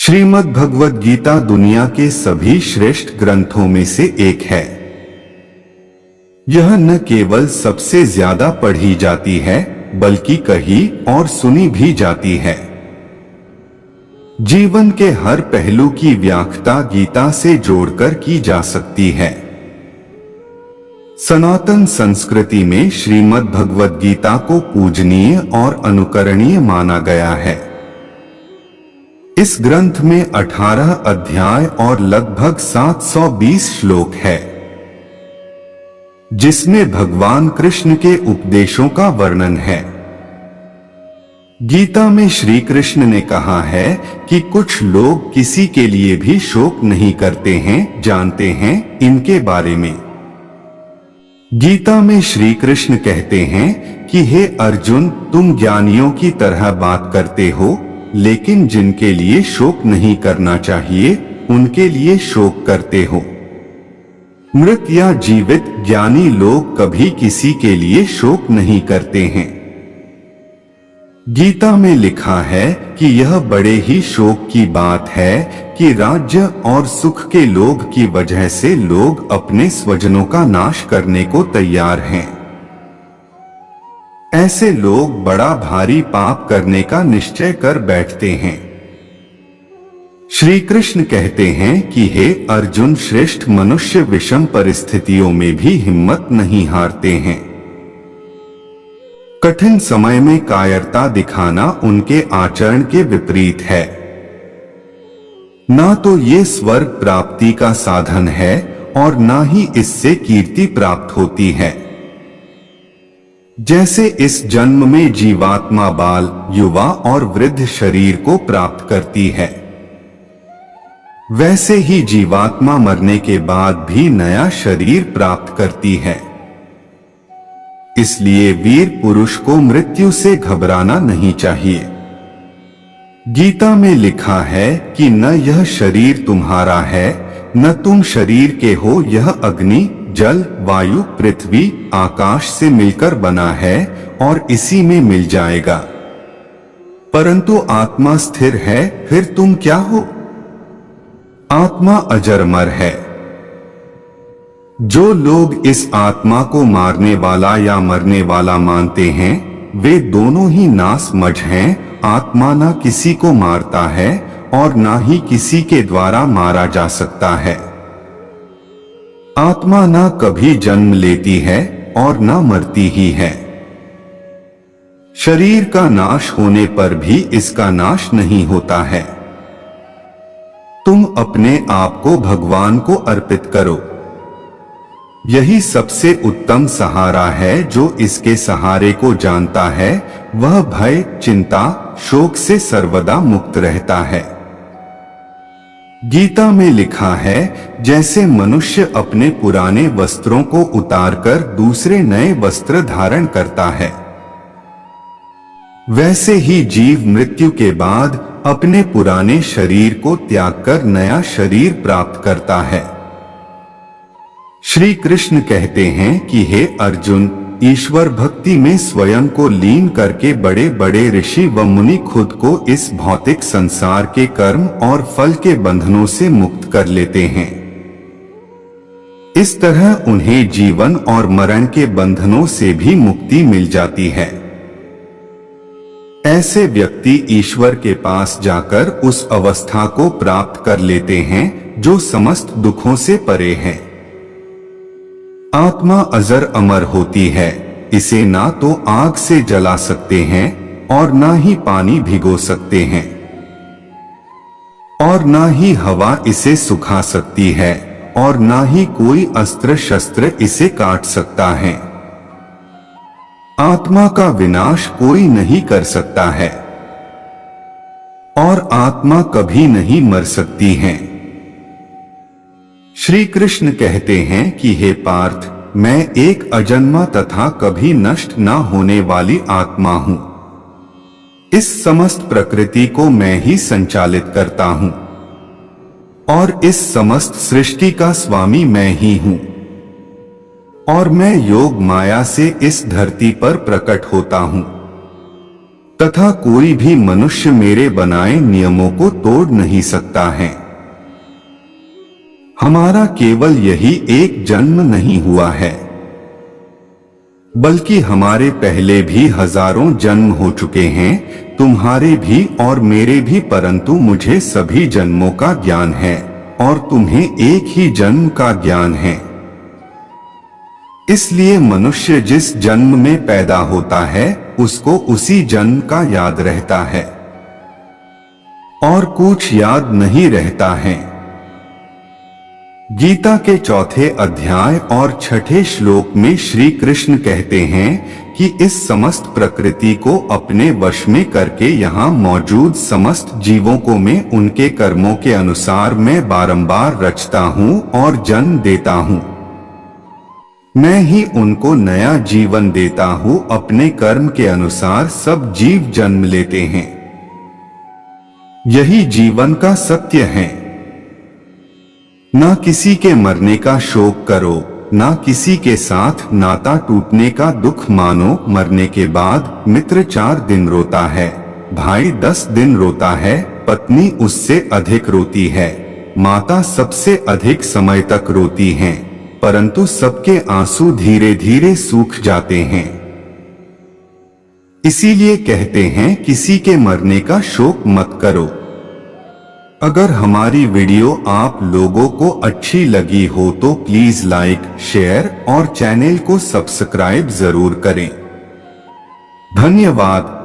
श्रीमद् भगवद गीता दुनिया के सभी श्रेष्ठ ग्रंथों में से एक है। यह न केवल सबसे ज्यादा पढ़ी जाती है बल्कि कही और सुनी भी जाती है। जीवन के हर पहलू की व्याख्या गीता से जोड़कर की जा सकती है। सनातन संस्कृति में श्रीमद् भगवद गीता को पूजनीय और अनुकरणीय माना गया है। इस ग्रंथ में 18 अध्याय और लगभग 720 श्लोक है, जिसमें भगवान कृष्ण के उपदेशों का वर्णन है। गीता में श्री कृष्ण ने कहा है कि कुछ लोग किसी के लिए भी शोक नहीं करते हैं, जानते हैं इनके बारे में। गीता में श्री कृष्ण कहते हैं कि हे अर्जुन, तुम ज्ञानियों की तरह बात करते हो, लेकिन जिनके लिए शोक नहीं करना चाहिए उनके लिए शोक करते हो। मृत या जीवित ज्ञानी लोग कभी किसी के लिए शोक नहीं करते हैं। गीता में लिखा है कि यह बड़े ही शोक की बात है कि राज्य और सुख के लोभ की वजह से लोग अपने स्वजनों का नाश करने को तैयार हैं। ऐसे लोग बड़ा भारी पाप करने का निश्चय कर बैठते हैं। श्री कृष्ण कहते हैं कि हे अर्जुन, श्रेष्ठ मनुष्य विषम परिस्थितियों में भी हिम्मत नहीं हारते हैं। कठिन समय में कायरता दिखाना उनके आचरण के विपरीत है। ना तो ये स्वर्ग प्राप्ति का साधन है और ना ही इससे कीर्ति प्राप्त होती है। जैसे इस जन्म में जीवात्मा बाल, युवा और वृद्ध शरीर को प्राप्त करती है, वैसे ही जीवात्मा मरने के बाद भी नया शरीर प्राप्त करती है। इसलिए वीर पुरुष को मृत्यु से घबराना नहीं चाहिए। गीता में लिखा है कि न यह शरीर तुम्हारा है न तुम शरीर के हो। यह अग्नि, जल, वायु, पृथ्वी, आकाश से मिलकर बना है और इसी में मिल जाएगा। परंतु आत्मा स्थिर है, फिर तुम क्या हो? आत्मा अजरमर है। जो लोग इस आत्मा को मारने वाला या मरने वाला मानते हैं, वे दोनों ही नासमझ हैं। आत्मा ना किसी को मारता है और ना ही किसी के द्वारा मारा जा सकता है। आत्मा ना कभी जन्म लेती है और ना मरती ही है। शरीर का नाश होने पर भी इसका नाश नहीं होता है। तुम अपने आप को भगवान को अर्पित करो। यही सबसे उत्तम सहारा है। जो इसके सहारे को जानता है वह भय, चिंता, शोक से सर्वदा मुक्त रहता है। गीता में लिखा है, जैसे मनुष्य अपने पुराने वस्त्रों को उतारकर दूसरे नए वस्त्र धारण करता है, वैसे ही जीव मृत्यु के बाद अपने पुराने शरीर को त्याग कर नया शरीर प्राप्त करता है। श्री कृष्ण कहते हैं कि हे अर्जुन, ईश्वर भक्ति में स्वयं को लीन करके बड़े बड़े ऋषि व मुनि खुद को इस भौतिक संसार के कर्म और फल के बंधनों से मुक्त कर लेते हैं। इस तरह उन्हें जीवन और मरण के बंधनों से भी मुक्ति मिल जाती है। ऐसे व्यक्ति ईश्वर के पास जाकर उस अवस्था को प्राप्त कर लेते हैं जो समस्त दुखों से परे है। आत्मा अजर अमर होती है। इसे ना तो आग से जला सकते हैं और ना ही पानी भिगो सकते हैं और ना ही हवा इसे सुखा सकती है और ना ही कोई अस्त्र शस्त्र इसे काट सकता है। आत्मा का विनाश कोई नहीं कर सकता है और आत्मा कभी नहीं मर सकती है। श्री कृष्ण कहते हैं कि हे पार्थ, मैं एक अजन्मा तथा कभी नष्ट न होने वाली आत्मा हूँ। इस समस्त प्रकृति को मैं ही संचालित करता हूँ और इस समस्त सृष्टि का स्वामी मैं ही हूँ और मैं योग माया से इस धरती पर प्रकट होता हूँ तथा कोई भी मनुष्य मेरे बनाए नियमों को तोड़ नहीं सकता है। हमारा केवल यही एक जन्म नहीं हुआ है, बल्कि हमारे पहले भी हजारों जन्म हो चुके हैं, तुम्हारे भी और मेरे भी, परंतु मुझे सभी जन्मों का ज्ञान है और तुम्हें एक ही जन्म का ज्ञान है। इसलिए मनुष्य जिस जन्म में पैदा होता है उसको उसी जन्म का याद रहता है और कुछ याद नहीं रहता है। गीता के चौथे अध्याय और छठे श्लोक में श्री कृष्ण कहते हैं कि इस समस्त प्रकृति को अपने वश में करके यहाँ मौजूद समस्त जीवों को मैं उनके कर्मों के अनुसार मैं बारंबार रचता हूँ और जन्म देता हूँ। मैं ही उनको नया जीवन देता हूँ। अपने कर्म के अनुसार सब जीव जन्म लेते हैं। यही जीवन का सत्य है। ना किसी के मरने का शोक करो, ना किसी के साथ नाता टूटने का दुख मानो। मरने के बाद मित्र 4 दिन रोता है, भाई 10 दिन रोता है, पत्नी उससे अधिक रोती है, माता सबसे अधिक समय तक रोती हैं, परंतु सबके आंसू धीरे धीरे सूख जाते हैं। इसीलिए कहते हैं किसी के मरने का शोक मत करो। अगर हमारी वीडियो आप लोगों को अच्छी लगी हो तो प्लीज लाइक, शेयर और चैनल को सब्सक्राइब जरूर करें। धन्यवाद।